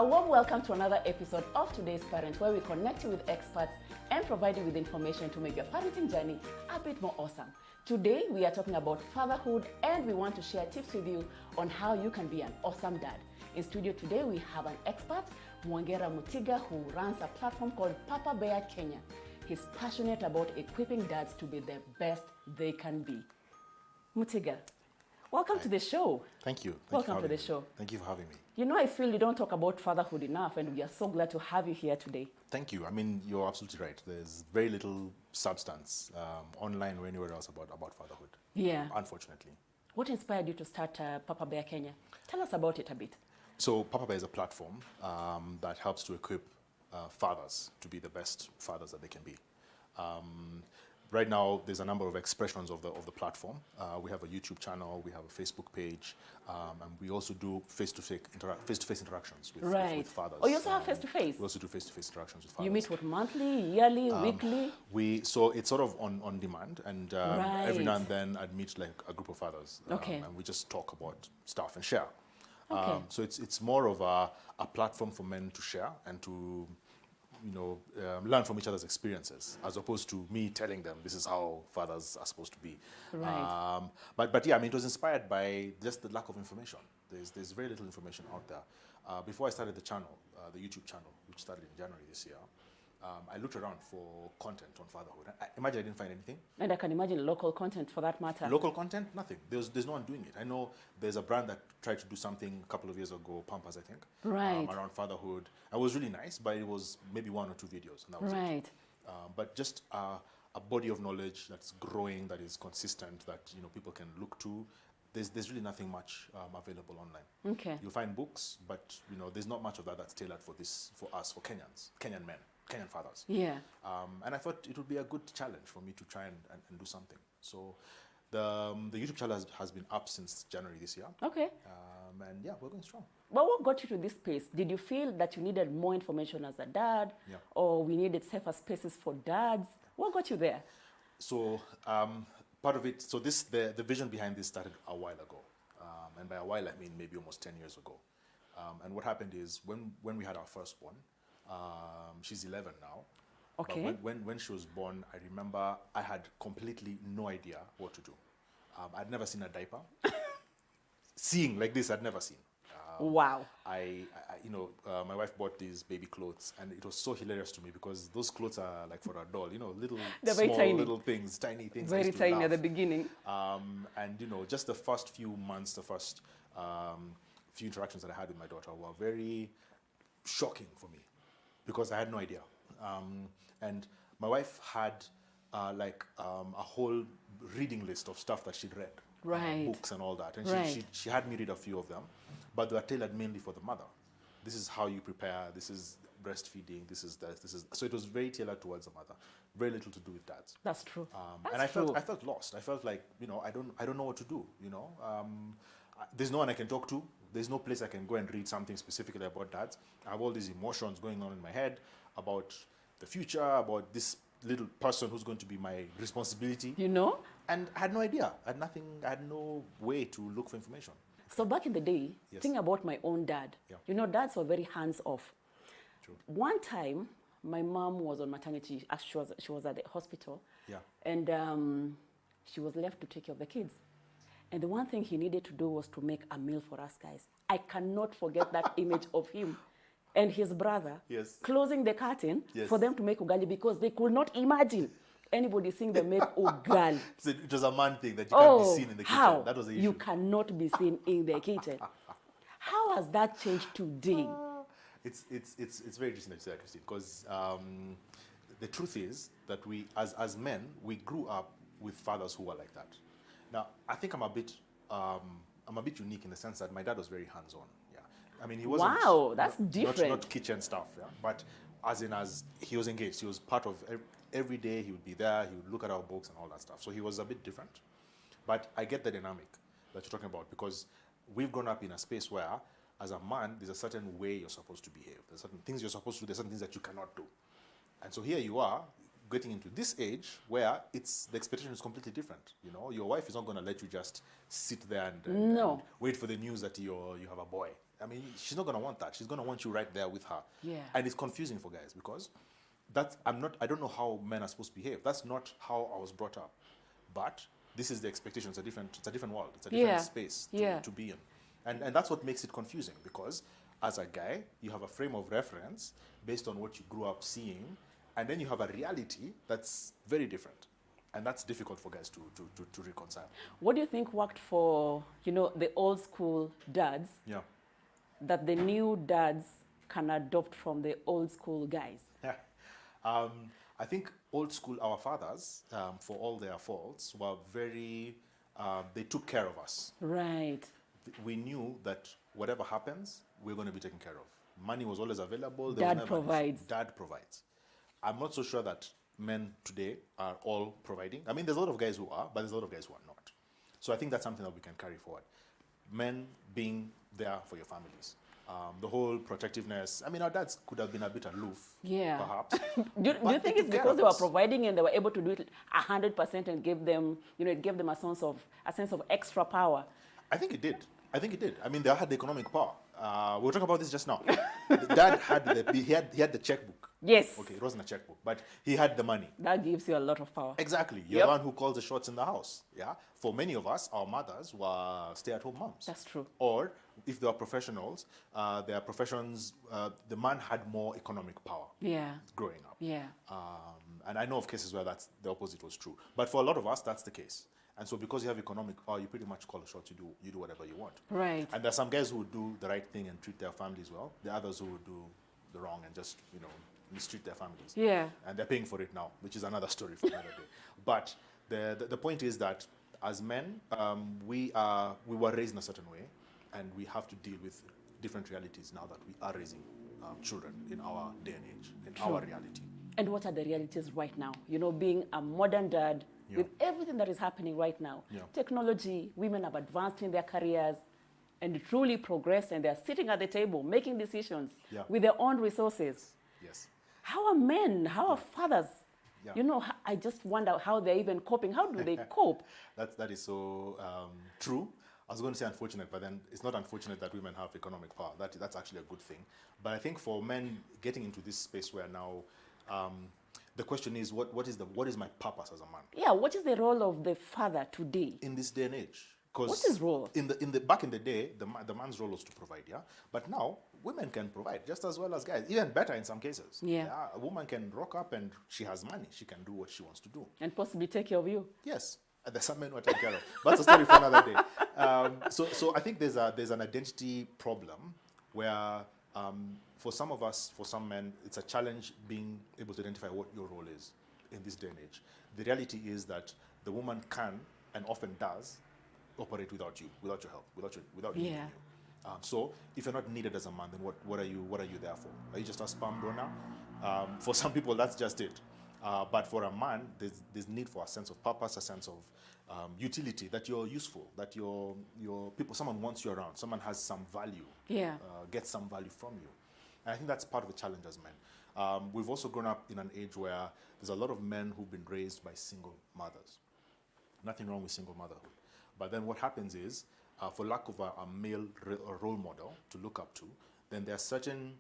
A warm welcome to another episode of Today's Parent, where we connect you with experts and provide you with information to make your parenting journey a bit more awesome. Today, we are talking about fatherhood, and we want to share tips with you on how you can be an awesome dad. In studio today, we have an expert, Mwangera Mutiga, who runs a platform called Papa Bear Kenya. He's passionate about equipping dads to be the best they can be. Mutiga, welcome to the show. Thank you. Welcome to the show. Thank you for having me. You know, I feel you don't talk about fatherhood enough, and we are so glad to have you here today. Thank you. I mean, you're absolutely right. There's very little substance online or anywhere else about fatherhood. Yeah. Unfortunately. What inspired you to start Papa Bear Kenya? Tell us about it a bit. So Papa Bear is a platform that helps to equip fathers to be the best fathers that they can be. Right now, there's a number of expressions of the platform. We have a YouTube channel, we have a Facebook page, and we also do face-to-face interactions with fathers. Oh, you also have face-to-face? We also do face-to-face interactions with fathers. You meet what, monthly, yearly, weekly? So it's sort of on demand, and every now and then I'd meet like a group of fathers, and we just talk about stuff and share. Okay. So it's more of a platform for men to share and to learn from each other's experiences, as opposed to me telling them this is how fathers are supposed to be. Right. But yeah, I mean, it was inspired by just the lack of information. There's very little information out there. Before I started the channel, the YouTube channel, which started in January this year, I looked around for content on fatherhood. Imagine I didn't find anything. And I can imagine local content for that matter. Local content? Nothing. There's no one doing it. I know there's a brand that tried to do something a couple of years ago, Pampers, I think, right, around fatherhood. It was really nice, but it was maybe 1 or 2 videos, and that was right. it. But just a body of knowledge that's growing, that is consistent, that people can look to. There's really nothing much available online. Okay. You'll find books, but there's not much of that that's tailored for us, for Kenyan men. Kenyan fathers. Yeah. And I thought it would be a good challenge for me to try and do something. So the YouTube channel has been up since January this year. Okay. And yeah, we're going strong. Well, what got you to this space? Did you feel that you needed more information as a dad? Yeah. Or we needed safer spaces for dads? What got you there? So part of it, the vision behind this started a while ago. And by a while, I mean maybe almost 10 years ago. And what happened is when we had our firstborn, she's 11 now. Okay. But when she was born, I remember I had completely no idea what to do. I'd never seen a diaper. Seeing like this, I'd never seen. Wow. My wife bought these baby clothes, and it was so hilarious to me because those clothes are like for a doll, little They're small very tiny. little things, tiny things. Very tiny at the beginning. And just the first few months, the first few interactions that I had with my daughter were very shocking for me, because I had no idea. And my wife had a whole reading list of stuff that she'd read, right, books and all that. And right, she had me read a few of them, but they were tailored mainly for the mother. This is how you prepare, this is breastfeeding, this is this. So it was very tailored towards the mother, very little to do with dads. That's true. And I felt lost. I felt like, I don't know what to do, There's no one I can talk to. There's no place I can go and read something specifically about dads. I have all these emotions going on in my head about the future, about this little person who's going to be my responsibility. And I had no idea. I had no way to look for information. So back in the day, Yes. think about my own dad. Yeah. Dads were very hands-off. True. One time, my mom was on maternity. She was at the hospital. Yeah. And she was left to take care of the kids. And the one thing he needed to do was to make a meal for us guys. I cannot forget that image of him and his brother, yes, closing the curtain, yes, for them to make ugali, because they could not imagine anybody seeing them make ugali. So it was a man thing that you can't be seen in the kitchen. How? That was the issue. You cannot be seen in the kitchen. How has that changed today? It's very interesting that you say that, Christine, because the truth is that we, as men, we grew up with fathers who were like that. Now, I think I'm a bit unique in the sense that my dad was very hands-on. Yeah, I mean, he wasn't. Wow, that's different. Not kitchen stuff. Yeah, but as he was engaged. He was part of every day. He would be there. He would look at our books and all that stuff. So he was a bit different. But I get the dynamic that you're talking about, because we've grown up in a space where, as a man, there's a certain way you're supposed to behave. There's certain things you're supposed to do. There's certain things that you cannot do. And so here you are, getting into this age where the expectation is completely different. Your wife is not going to let you just sit there and wait for the news that you have a boy. I mean, she's not going to want that. She's going to want you right there with her. Yeah. And it's confusing for guys because I don't know how men are supposed to behave. That's not how I was brought up. But this is the expectation. It's a different world. It's a different space to be in. And that's what makes it confusing because as a guy, you have a frame of reference based on what you grew up seeing, and then you have a reality that's very different. And that's difficult for guys to reconcile. What do you think worked for, the old school dads that the new dads can adopt from the old school guys? Yeah. I think old school, our fathers, for all their faults, were very, they took care of us. Right. We knew that whatever happens, we're going to be taken care of. Money was always available. Dad provides. Dad provides. I'm not so sure that men today are all providing. I mean, there's a lot of guys who are, but there's a lot of guys who are not. So I think that's something that we can carry forward. Men being there for your families. The whole protectiveness. I mean, our dads could have been a bit aloof, perhaps. do you think it's because they were providing and they were able to do it 100% and give them, it gave them a sense of extra power? I think it did. I mean, they had the economic power. We were talking about this just now. The dad had the checkbook. Yes. Okay, it wasn't a checkbook, but he had the money. That gives you a lot of power. Exactly. You're the one who calls the shots in the house. Yeah. For many of us, our mothers were stay-at-home moms. That's true. Or if they are professionals, their professions, the man had more economic power. Yeah. Growing up. Yeah. And I know of cases where the opposite was true. But for a lot of us, that's the case. And so because you have economic power, you pretty much call the shots. You do whatever you want. Right. And there's some guys who would do the right thing and treat their families well. The others who would do the wrong and just, mistreat their families. Yeah. And they're paying for it now, which is another story for another day. But the point is that as men, we were raised in a certain way, and we have to deal with different realities now that we are raising children in our day and age, in our reality. And what are the realities right now? Being a modern dad, with everything that is happening right now, technology, women have advanced in their careers and truly progressed, and they're sitting at the table making decisions with their own resources. Yes. How are men, how are fathers? Yeah. I just wonder how they're even coping. How do they cope? That is so true. I was going to say unfortunate, but then it's not unfortunate that women have economic power. That's actually a good thing. But I think for men getting into this space where now the question is, what is my purpose as a man? Yeah, what is the role of the father today? In this day and age. What's his role? Back in the day, the man's role was to provide, But now, women can provide just as well as guys, even better in some cases. Yeah. A woman can rock up and she has money. She can do what she wants to do. And possibly take care of you. Yes. There's some men who are taken care of. But that's a story for another day. So I think there's an identity problem where for some of us, for some men, it's a challenge being able to identify what your role is in this day and age. The reality is that the woman can, and often does, operate without you, without your help, without needing you. So if you're not needed as a man, then what are you there for? Are you just a sperm donor? For some people, that's just it. But for a man, there's need for a sense of purpose, a sense of utility, that you're useful, that your people, someone wants you around, someone has some value, gets some value from you. And I think that's part of the challenge as men. We've also grown up in an age where there's a lot of men who've been raised by single mothers. Nothing wrong with single motherhood. But then what happens is, for lack of a male role model to look up to, then there are certain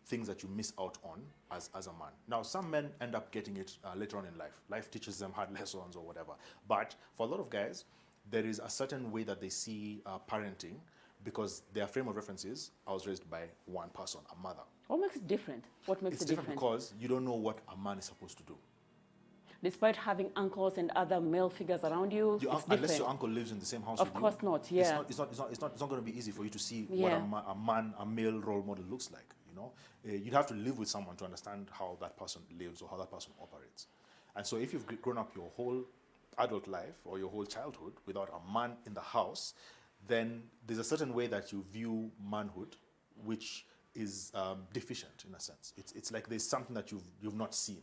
things that you miss out on as a man. Now, some men end up getting it later on in life. Life teaches them hard lessons or whatever. But for a lot of guys, there is a certain way that they see parenting because their frame of reference is, I was raised by one person, a mother. What makes it different? It's different because you don't know what a man is supposed to do. Despite having uncles and other male figures around you, unless your uncle lives in the same house with you. Of course not, yeah. It's not going to be easy for you to see what a male role model looks like, You'd have to live with someone to understand how that person lives or how that person operates. And so if you've grown up your whole adult life or your whole childhood without a man in the house, then there's a certain way that you view manhood, which is deficient in a sense. It's like there's something that you've not seen.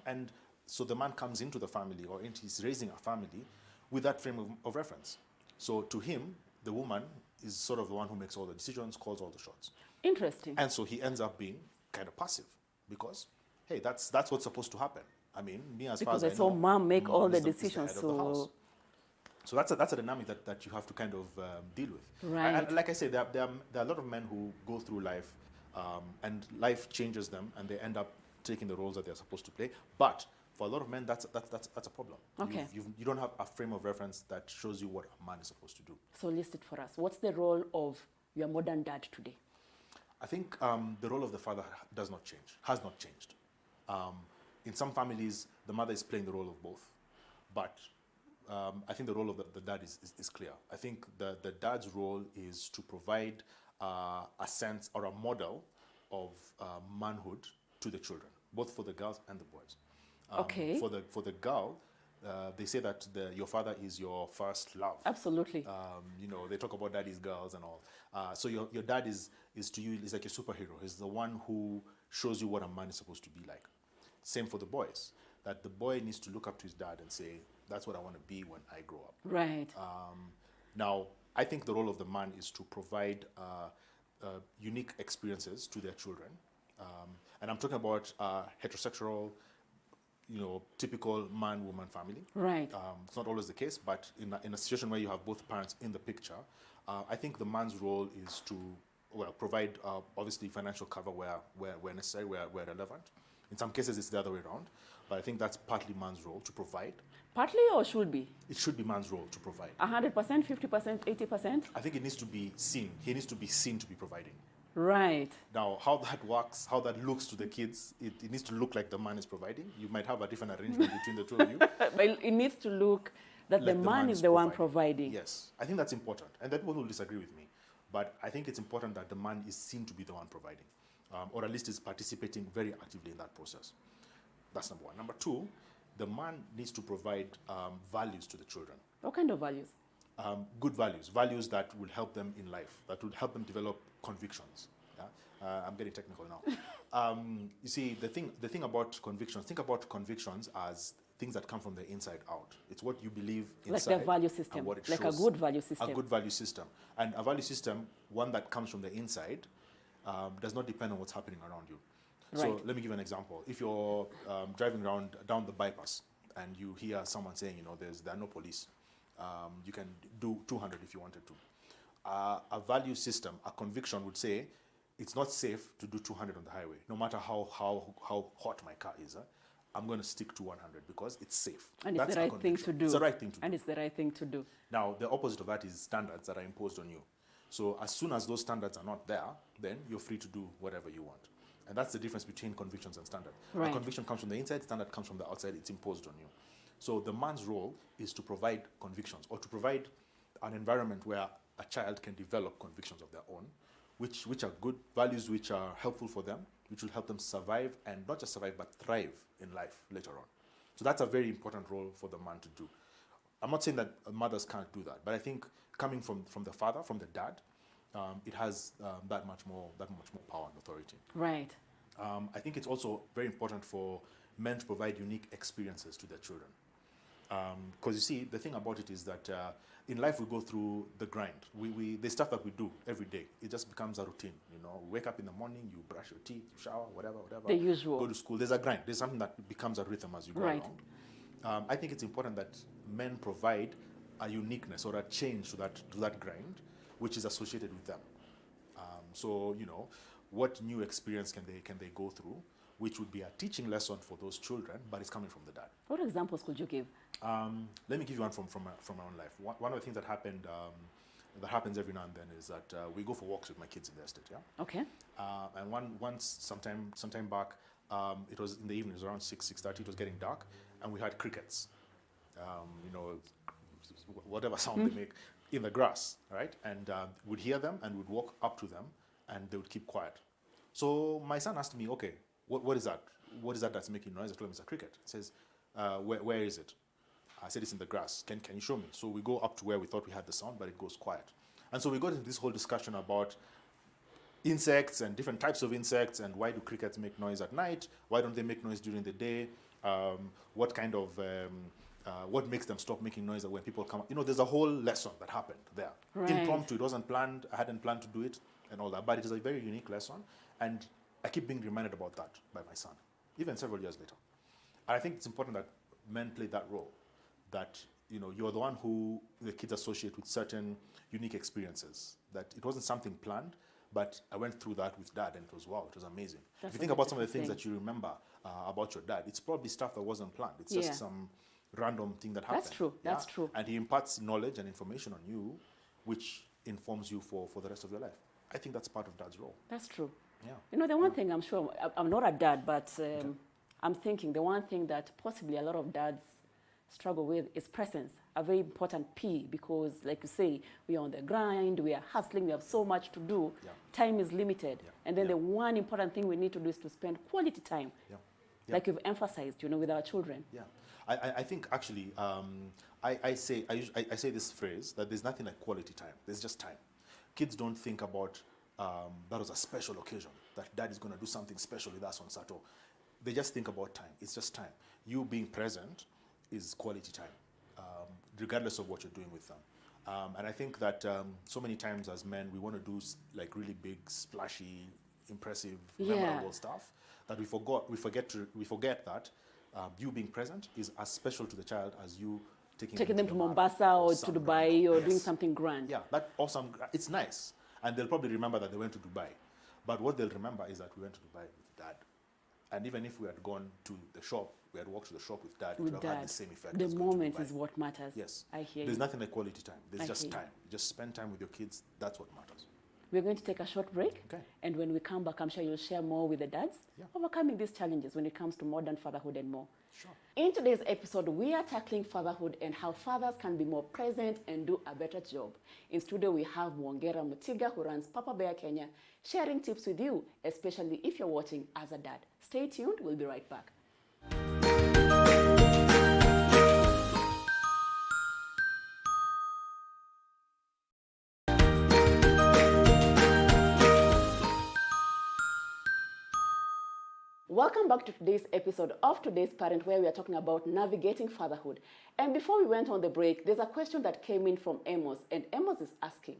And so the man comes into the family or he's raising a family with that frame of reference. So to him, the woman is sort of the one who makes all the decisions, calls all the shots. Interesting. And so he ends up being kind of passive because, hey, that's what's supposed to happen. I mean, me as far as I know, mom make all the is the decisions. head of the house. So that's a dynamic that you have to kind of deal with. Right. And like I say, there are a lot of men who go through life, and life changes them, and they end up taking the roles that they're supposed to play. But for a lot of men, that's a problem. Okay. You don't have a frame of reference that shows you what a man is supposed to do. So list it for us. What's the role of your modern dad today? I think the role of the father has not changed. In some families, the mother is playing the role of both. But I think the role of the dad is clear. I think the dad's role is to provide a sense or a model of manhood to the children, both for the girls and the boys. Okay. For the girl, they say that your father is your first love. Absolutely. They talk about daddy's girls and all. So your dad is to you is like a superhero. He's the one who shows you what a man is supposed to be like. Same for the boys. That the boy needs to look up to his dad and say, that's what I want to be when I grow up. Right. Now, I think the role of the man is to provide unique experiences to their children. And I'm talking about heterosexual, typical man-woman family. Right. It's not always the case, but in a situation where you have both parents in the picture, I think the man's role is to provide obviously financial cover where necessary, where relevant. In some cases, it's the other way around, but I think that's partly man's role to provide. Partly or should be? It should be man's role to provide. 100%, 50%, 80%? I think it needs to be seen. He needs to be seen to be providing. Right. Now, how that works, how that looks to the kids, it needs to look like the man is providing. You might have a different arrangement between the two of you. But it needs to look that Like the man is the one providing. Yes, I think that's important. And that people will disagree with me. But I think it's important that the man is seen to be the one providing. Or at least is participating very actively in that process. That's number one. Number two, the man needs to provide values to the children. What kind of values? Good values that will help them in life, that will help them develop convictions. Yeah? I'm getting technical now. You see, the thing about convictions, think about convictions as things that come from the inside out. It's what you believe inside. Like the value system, what it like a shows. good value system. A good value system. And a value system, one that comes from the inside, does not depend on what's happening around you. Right. So let me give you an example. If you're driving down the bypass and you hear someone saying, there are no police, you can do 200 if you wanted to. A value system, a conviction would say, it's not safe to do 200 on the highway. No matter how hot my car is, I'm going to stick to 100 because it's safe. And it's the right thing to do. It's the right thing to do. And it's the right thing to do. Now, the opposite of that is standards that are imposed on you. So as soon as those standards are not there, then you're free to do whatever you want. And that's the difference between convictions and standard. Right. A conviction comes from the inside, standard comes from the outside, it's imposed on you. So the man's role is to provide convictions or to provide an environment where a child can develop convictions of their own, which are good values, which are helpful for them, which will help them survive, and not just survive, but thrive in life later on. So that's a very important role for the man to do. I'm not saying that mothers can't do that, but I think coming from the father, from the dad, it has that much more power and authority. Right. I think it's also very important for men to provide unique experiences to their children. Because you see, the thing about it is that in life we go through the grind. The stuff that we do every day, it just becomes a routine. You wake up in the morning, you brush your teeth, you shower, whatever. The usual. Go to school. There's a grind. There's something that becomes a rhythm as you go along. I think it's important that men provide a uniqueness or a change to that grind, which is associated with them. So what new experience can they go through, which would be a teaching lesson for those children, but it's coming from the dad. What examples could you give? Let me give you one from my own life. One of the things that happens every now and then is that we go for walks with my kids in the estate. Yeah. Okay. And sometime back, it was in the evening, it was around 6:30. It was getting dark, and we had crickets. Whatever sound they make in the grass, right? And we'd hear them and we'd walk up to them, and they would keep quiet. So my son asked me, okay, what is that? What is that that's making noise? I told him it's a cricket. He says, where is it? I said, it's in the grass. Can you show me? So we go up to where we thought we had the sound, but it goes quiet. And so we got into this whole discussion about insects and different types of insects, and why do crickets make noise at night? Why don't they make noise during the day? What kind of what makes them stop making noise when people come? There's a whole lesson that happened there. Right. Impromptu, it wasn't planned. I hadn't planned to do it and all that, but it is a very unique lesson, and I keep being reminded about that by my son, even several years later. And I think it's important that men play that role, that you're the one who the kids associate with certain unique experiences. That it wasn't something planned, but I went through that with dad, and it was wow, it was amazing. That's if you a think about some of the beautiful things thing. that you remember about your dad, it's probably stuff that wasn't planned. It's Yeah. just some random thing that happened. That's true. That's true. And he imparts knowledge and information on you, which informs you for the rest of your life. I think that's part of dad's role. That's true. Yeah. You know, the one thing I'm sure, I'm not a dad, but I'm thinking the one thing that possibly a lot of dads struggle with is presence, a very important P, because like you say, we are on the grind, we are hustling, we have so much to do, Yeah. time is limited. Yeah. And then Yeah. the one important thing we need to do is to spend quality time, Yeah. Yeah. like you've emphasized, with our children. Yeah, I think actually I say this phrase that there's nothing like quality time. There's just time. Kids don't think about that was a special occasion, that dad is going to do something special with us on Sato. They just think about time. It's just time. You being present is quality time, regardless of what you're doing with them. And I think that so many times as men, we want to do like really big, splashy, impressive, memorable stuff that we forget that you being present is as special to the child as you taking them to your Mombasa or to somewhere. Dubai or doing Yes. something grand. Yeah, that awesome. It's nice, and they'll probably remember that they went to Dubai. But what they'll remember is that we went to Dubai with dad, and even if we had gone to the shop, we had walked to the shop with dad, it would have had the same effect. The as going to moment Dubai. is what matters. Yes, I hear There's you. nothing like quality time. There's I just hear you. time. Just spend time with your kids. That's what matters. We're going to take a short break. Okay. And when we come back, I'm sure you'll share more with the dads, Yeah. overcoming these challenges when it comes to modern fatherhood and more. Sure. In today's episode, we are tackling fatherhood and how fathers can be more present and do a better job. In studio, we have Mwongera Mutiga, who runs Papa Bear Kenya, sharing tips with you, especially if you're watching as a dad. Stay tuned. We'll be right back. Welcome back to today's episode of Today's Parent, where we are talking about navigating fatherhood. And before we went on the break, there's a question that came in from Amos, and Amos is asking,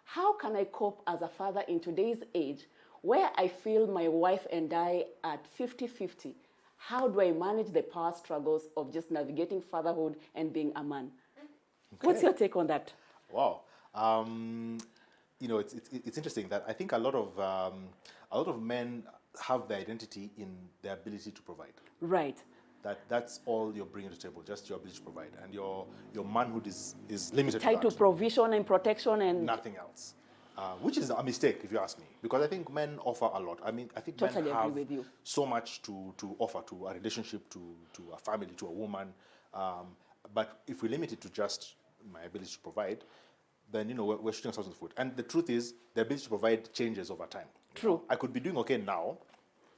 how can I cope as a father in today's age where I feel my wife and I at 50-50? How do I manage the power struggles of just navigating fatherhood and being a man? What's your take on that? Wow. It's interesting that I think a lot of men have their identity in their ability to provide. Right. That's all you're bringing to the table, just your ability to provide, and your manhood is limited Tied to to that. provision and protection and Nothing else, which is a mistake if you ask me, because I think men offer a lot. I mean, I think Totally men agree have with you. so much to offer to a relationship, to a family, to a woman. But if we limit it to just my ability to provide, then we're shooting ourselves in the foot. And the truth is, the ability to provide changes over time. True. I could be doing okay now.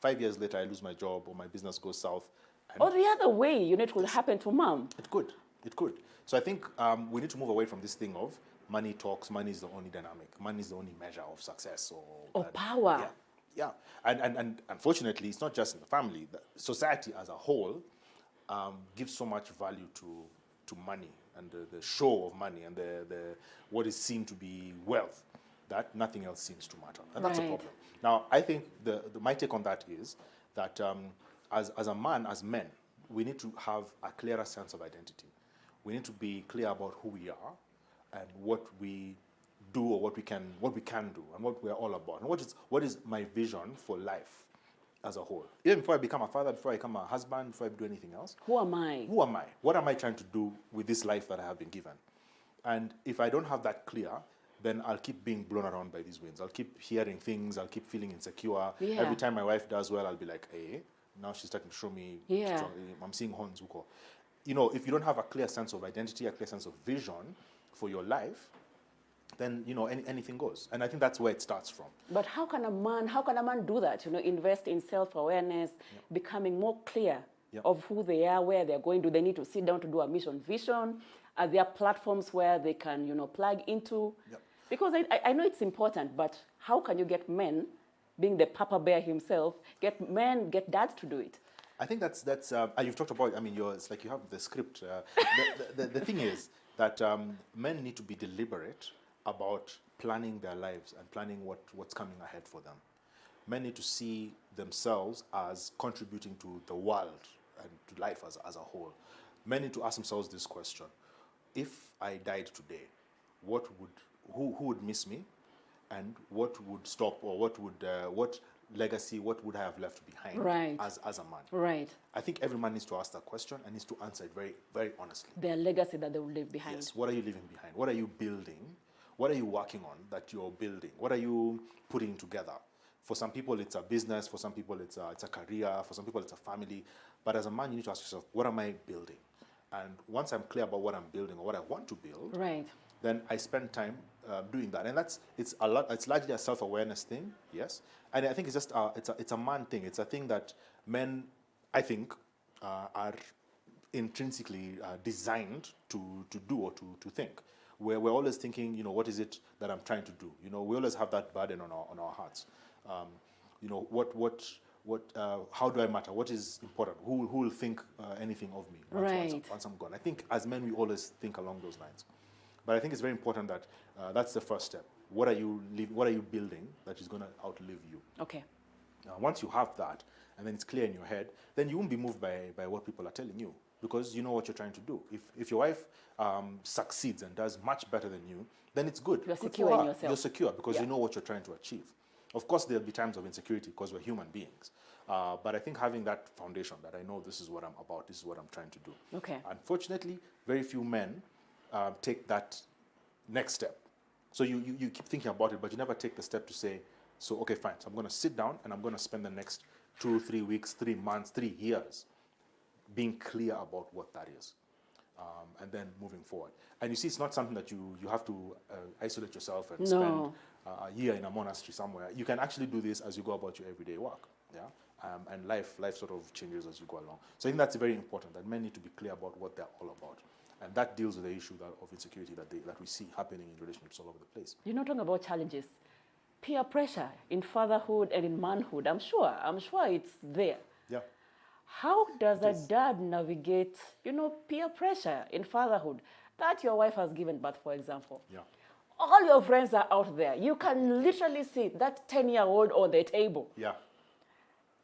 5 years later, I lose my job or my business goes south. And or the other way, it will happen to mom. it could. So I think we need to move away from this thing of money talks, money is the only dynamic, money is the only measure of success Or power. Yeah. And unfortunately, it's not just in the family. The society as a whole gives so much value to money and the show of money and the what is seen to be wealth, that nothing else seems to matter. And that's a Right. problem. Now, I think my take on that is that as a man, as men, we need to have a clearer sense of identity. We need to be clear about who we are and what we do or what we can do and what we're all about. And what is my vision for life as a whole. Even before I become a father, before I become a husband, before I do anything else. Who am I? Who am I? What am I trying to do with this life that I have been given? And if I don't have that clear, then I'll keep being blown around by these winds. I'll keep hearing things. I'll keep feeling insecure. Yeah. Every time my wife does well, I'll be like, hey, now she's starting to show me. Yeah. I'm seeing horns. If you don't have a clear sense of identity, a clear sense of vision for your life, then anything goes. And I think that's where it starts from. But how can a man do that? Invest in self-awareness, becoming more clear of who they are, where they're going. Do they need to sit down to do a mission vision? Are there platforms where they can, plug into? Yep. Because I know it's important, but how can you get men, being the Papa Bear himself, get dads to do it? I think that's you've talked about. I mean, it's like you have the script. The thing is that men need to be deliberate about planning their lives and planning what's coming ahead for them. Men need to see themselves as contributing to the world and to life as a whole. Men need to ask themselves this question: if I died today, who would miss me, and what would stop, or what legacy, what would I have left behind Right. as a man? Right. I think every man needs to ask that question and needs to answer it very, very honestly. Their legacy that they will leave behind. Yes. What are you leaving behind? What are you building? What are you working on that you're building? What are you putting together? For some people, it's a business. For some people, it's a career. For some people, it's a family. But as a man, you need to ask yourself, what am I building? And once I'm clear about what I'm building or what I want to build, Right. then I spend time doing that. And it's largely a self-awareness thing, yes. And I think it's just it's a man thing. It's a thing that men, I think, are intrinsically designed to do or to think. We're always thinking, what is it that I'm trying to do? We always have that burden on our hearts. How do I matter? What is important? Who will think anything of me once I'm gone? I think as men, we always think along those lines. But I think it's very important that that's the first step. What are you building that is going to outlive you? Okay. Once you have that, and then it's clear in your head, then you won't be moved by what people are telling you, because you know what you're trying to do. If your wife succeeds and does much better than you, then it's good. You're Good secure for in her. yourself. You're secure because you know what you're trying to achieve. Of course, there'll be times of insecurity because we're human beings. But I think having that foundation that I know this is what I'm about, this is what I'm trying to do. Okay. Unfortunately, very few men take that next step. So you keep thinking about it, but you never take the step to say, so, okay, fine. So I'm going to sit down and I'm going to spend the next 2, 3 weeks, 3 months, 3 years being clear about what that is. And then moving forward. And you see, it's not something that you have to isolate yourself and spend a year in a monastery somewhere. You can actually do this as you go about your everyday work. Yeah. And life sort of changes as you go along. So I think that's very important, that men need to be clear about what they're all about. And that deals with the issue of insecurity that we see happening in relationships all over the place. You're not talking about challenges. Peer pressure in fatherhood and in manhood. I'm sure it's there. Yeah. How does a dad navigate, peer pressure in fatherhood that your wife has given birth, for example? Yeah. All your friends are out there. You can literally see that 10-year-old on the table. Yeah.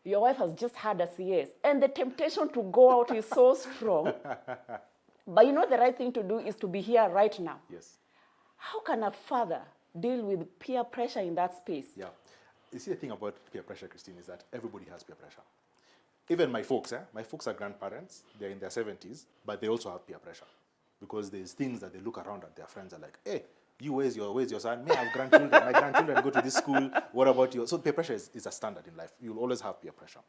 Your wife has just had a CS, and the temptation to go out is so strong. But the right thing to do is to be here right now. Yes. How can a father deal with peer pressure in that space? Yeah. You see, the thing about peer pressure, Christine, is that everybody has peer pressure. Even my folks are grandparents, they're in their 70s, but they also have peer pressure. Because there's things that they look around at their friends are like, hey, where's your son? Me, I have grandchildren. My grandchildren go to this school. What about you? So peer pressure is a standard in life. You'll always have peer pressure.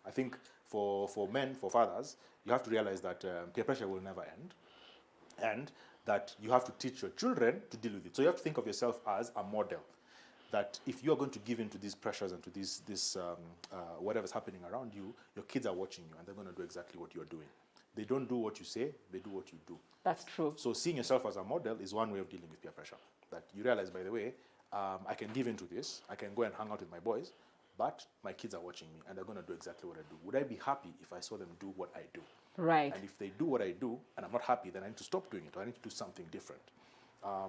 I think for men, for fathers, you have to realize that peer pressure will never end, and that you have to teach your children to deal with it. So you have to think of yourself as a model. That if you are going to give in to these pressures and to this whatever's happening around you, your kids are watching you and they're going to do exactly what you're doing. They don't do what you say, they do what you do. That's true. So seeing yourself as a model is one way of dealing with peer pressure. That you realize, by the way, I can give into this, I can go and hang out with my boys, but my kids are watching me and they're going to do exactly what I do. Would I be happy if I saw them do what I do? Right. And if they do what I do and I'm not happy, then I need to stop doing it, or I need to do something different.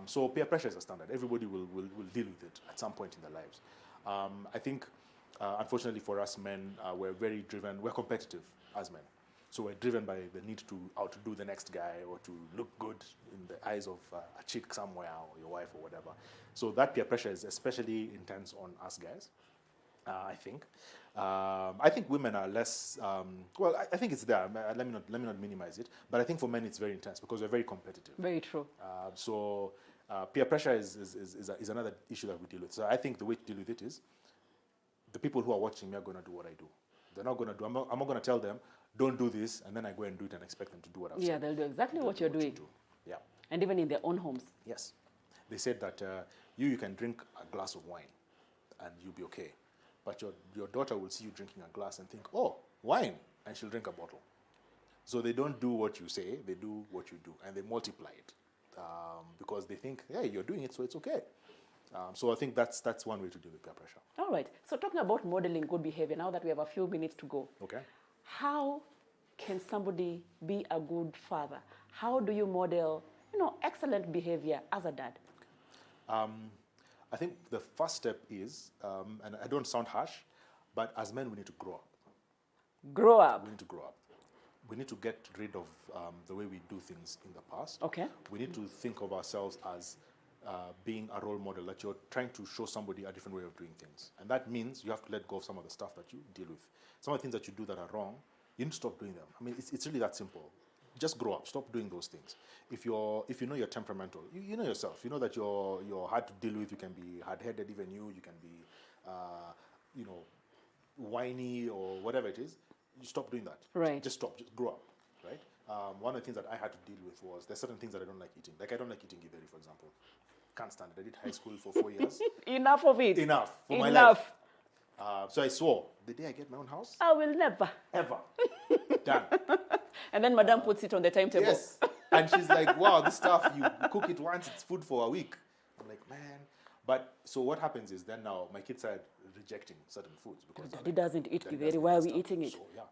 So peer pressure is a standard. Everybody will deal with it at some point in their lives. I think, unfortunately for us men, we're very driven, we're competitive as men. So we're driven by the need to outdo the next guy or to look good in the eyes of a chick somewhere or your wife or whatever. So that peer pressure is especially intense on us guys, I think. I think women are less, I think it's there. Let me not minimize it. But I think for men it's very intense because we're very competitive. Very true. So peer pressure is another issue that we deal with. So I think the way to deal with it is the people who are watching me are going to do what I do. They're not going to do, I'm not going to tell them, don't do this, and then I go and do it and expect them to do what I've said. Yeah, they'll do exactly what you're doing. Yeah. And even in their own homes. Yes. They said that you can drink a glass of wine and you'll be okay. But your daughter will see you drinking a glass and think, oh, wine, and she'll drink a bottle. So they don't do what you say, they do what you do, and they multiply it because they think, hey, you're doing it, so it's okay. So I think that's one way to deal with peer pressure. All right. So talking about modeling good behavior, now that we have a few minutes to go. Okay. How can somebody be a good father? How do you model, excellent behavior as a dad? I think the first step is, and I don't sound harsh, but as men we need to grow up. Grow up. We need to grow up. we need to get rid of the way we do things in the past. Okay. We need to think of ourselves as being a role model, that you're trying to show somebody a different way of doing things. And that means you have to let go of some of the stuff that you deal with. Some of the things that you do that are wrong, you need to stop doing them. I mean, it's really that simple. Just grow up. Stop doing those things. If you know you're temperamental, you know yourself. You know that you're hard to deal with. You can be hard-headed, even you. You can be, whiny or whatever it is. You stop doing that. Right. Just stop. Just grow up. Right. One of the things that I had to deal with was there's certain things that I don't like eating. Like I don't like eating githeri, for example. Can't stand it. I did high school for 4 years. Enough of it. Enough for my Enough. life. So I swore the day I get my own house, I will never. ever, done. And then Madame puts it on the timetable. Yes. And she's like, wow, this stuff, you cook it once, it's food for a week. I'm like, man. But so what happens is then now my kids are rejecting certain foods because Daddy doesn't eat Daddy githeri. doesn't Why are eat we stuff. eating it? So, yeah.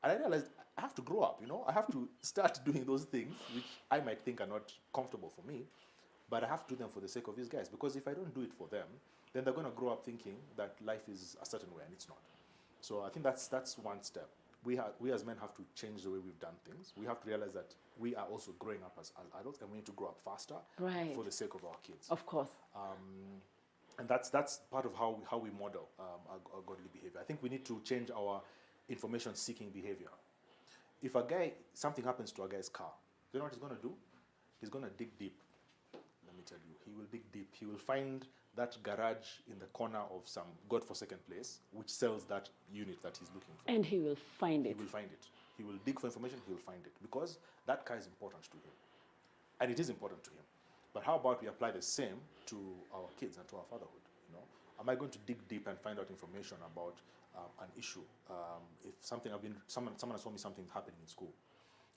And I realized I have to grow up, I have to start doing those things which I might think are not comfortable for me, but I have to do them for the sake of these guys. Because if I don't do it for them, then they're going to grow up thinking that life is a certain way and it's not. So I think that's one step. We as men have to change the way we've done things. We have to realize that we are also growing up as adults, and we need to grow up faster for the sake of our kids. Of course. And that's part of how we model our godly behavior. I think we need to change our information-seeking behavior. If something happens to a guy's car, you know what he's going to do? He's going to dig deep. Let me tell you, he will dig deep. He will find that garage in the corner of some godforsaken place which sells that unit that he's looking for. And he will find it. He will find it. He will dig for information, he will find it. Because that car is important to him. And it is important to him. But how about we apply the same to our kids and to our fatherhood? Am I going to dig deep and find out information about an issue? If someone has told me something happening in school,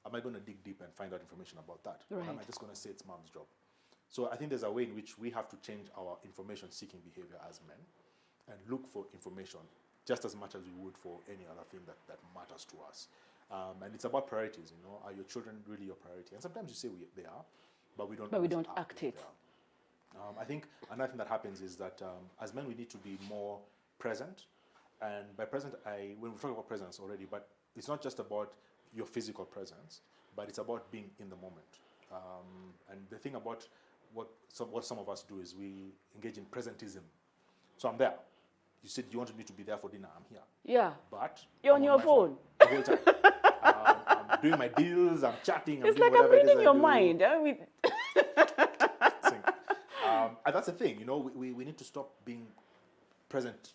am I going to dig deep and find out information about that? Right. Or am I just going to say it's mom's job? So I think there's a way in which we have to change our information-seeking behavior as men and look for information just as much as we would for any other thing that matters to us. And it's about priorities. Are your children really your priority? And sometimes you say they are, but we don't. But we don't act it. I think another thing that happens is that as men we need to be more present. And by present, when we talk about presence already, but it's not just about your physical presence, but it's about being in the moment. And the thing about what some of us do is we engage in presentism. So I'm there. You said you wanted me to be there for dinner. I'm here. Yeah. But you're on your phone the whole time. I'm doing my deals. I'm chatting. It's like I'm reading your mind. And that's the thing. We need to stop being present.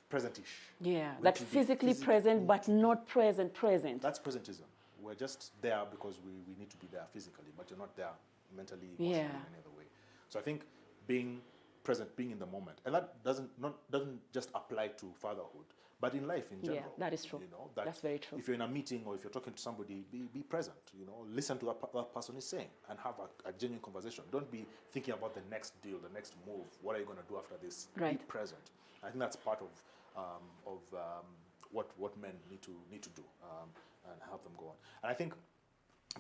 Present-ish. Yeah, that physically present but not present. That's presentism. We're just there because we need to be there physically, but you're not there mentally, emotionally, in any other way. So I think being present, being in the moment, and that doesn't just apply to fatherhood, but in life in general. Yeah, that is true. That's very true. If you're in a meeting or if you're talking to somebody, be present. Listen to what that person is saying and have a genuine conversation. Don't be thinking about the next deal, the next move. What are you going to do after this? Right. Be present. I think that's part of what men need to do and help them go on. And I think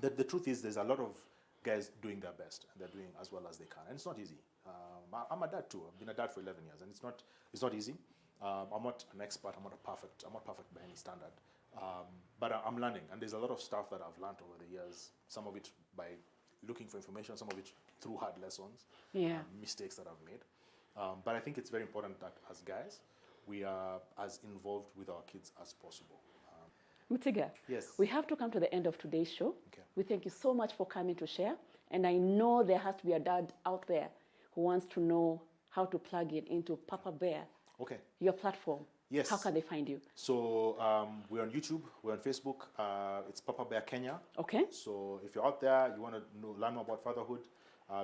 that the truth is there's a lot of guys doing their best and they're doing as well as they can, and it's not easy. I'm a dad too. I've been a dad for 11 years, and it's not easy. I'm not an expert. I'm not perfect by any standard. But I'm learning, and there's a lot of stuff that I've learned over the years. Some of it by looking for information, some of it through hard lessons, mistakes that I've made. But I think it's very important that as guys, we are as involved with our kids as possible. Mutiga, yes. We have to come to the end of today's show. Okay. We thank you so much for coming to share. And I know there has to be a dad out there who wants to know how to plug in into Papa Bear, your platform. Yes. How can they find you? So we're on YouTube, we're on Facebook. It's Papa Bear Kenya. Okay. So if you're out there, you want to learn more about fatherhood,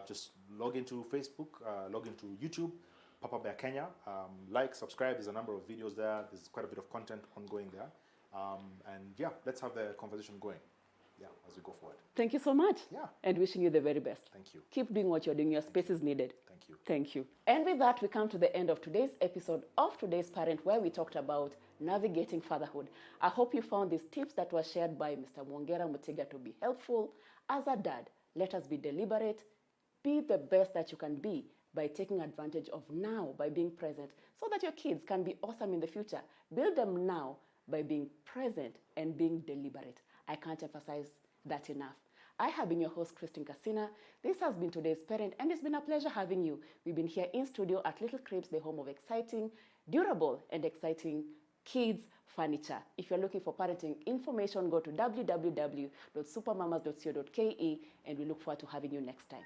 just log into Facebook, log into YouTube, Papa Bear Kenya. Subscribe. There's a number of videos there. There's quite a bit of content ongoing there. Let's have the conversation going. As we go forward. Thank you so much. Yeah. And wishing you the very best. Thank you. Keep doing what you're doing. Your space is needed. Thank you. Thank you. And with that, we come to the end of today's episode of Today's Parent, where we talked about navigating fatherhood. I hope you found these tips that were shared by Mr. Mwongera Mutiga to be helpful. As a dad, let us be deliberate. Be the best that you can be by taking advantage of now, by being present, so that your kids can be awesome in the future. Build them now by being present and being deliberate. I can't emphasize that enough. I have been your host, Christine Casina. This has been today's Parent, and it's been a pleasure having you. We've been here in studio at Little Cribs, the home of exciting, durable, and exciting kids furniture. If you're looking for parenting information, go to www.supermamas.co.ke, and we look forward to having you next time.